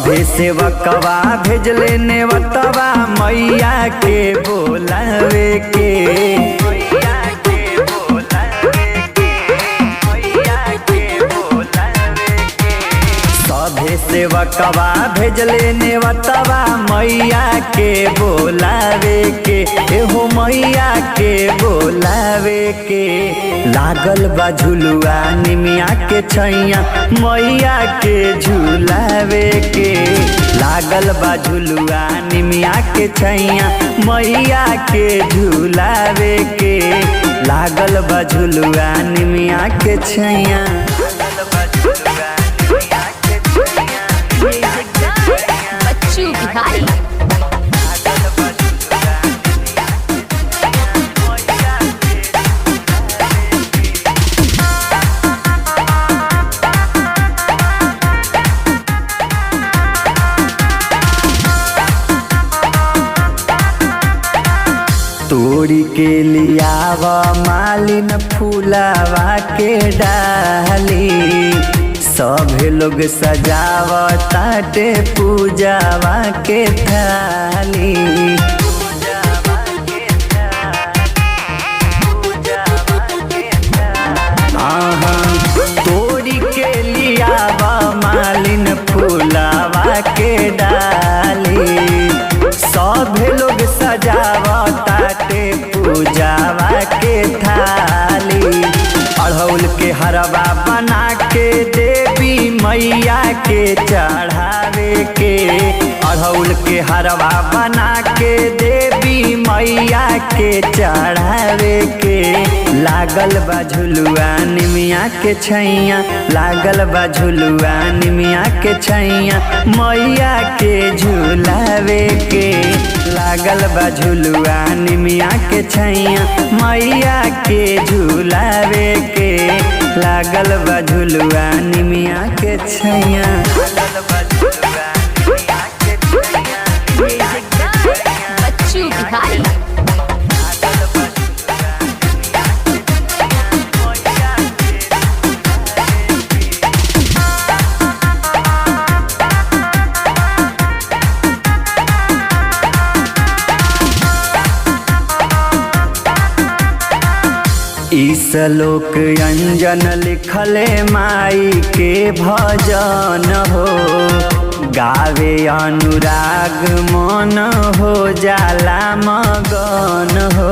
सभे सेवकवा भेजले नेवतवा मैया के बोलावे के। सभे सेवकवा भेजले नेवतवा मैया के बोलावे के। एहो मैया के बोलावे के। लागल बा झुलुआ निमिया के छैया मैया के झुलावे के। लागल बा झुलुआ निमिया के छैया मैया के झुलावे के। लागल बा झुलुआ निमिया के छैया। बच्चू बिहारी तोड़ी के लियाव मालिन फूलावा के डाली। सभे लोग सजाव ताटे पूजावा के थाली। तोड़ी के लियाव मालिन फूलावा के डाली। सभे लोग सजाव ताटे पूजावा के थाली। अड़हुल के हरवा बना के देवी मैया के चढ़ावे के। अड़हुल के हरवा बना के देवी मैया के चढ़ावे के। लागल बा झुलुआ निमिया के छैया। लागल बा झुलुआ निमिया के छैया मैया के झुलावे के। लागल बा झुलुआ निमिया के छैया मैया के झुलावे के। लागल बा झुलुआ निमिया के छैया। बच्चू बिहारी ईसलोक अंजन लिखले माई के भजन हो। गावे अनुराग मन हो जाला मगन हो।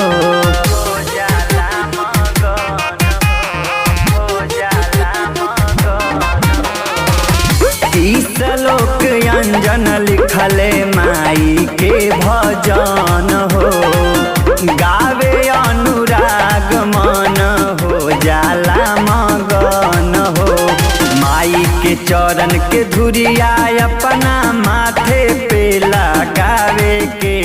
ईसलोक अंजन लिखले माई के भजन हो। गावे अनुराग मन हो जाला मगन हो। माई के चरण के धुरिया अपना माथे पे लगावे के।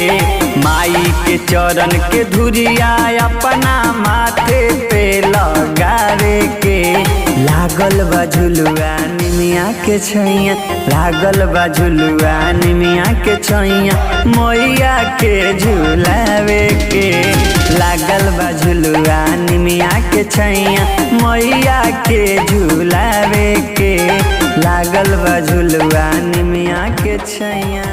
माई के चरण के धुरिया अपना माथे पे लगावे के। लागल बा झुलुआ निमिया के छैया। लागल बा झुलुआ निमिया के छैया मैया के झुलावे के। लागल बा झुलुआ निमिया के छैया मैया के झुलावे के। लागल बा झुलुआ निमिया के छैया।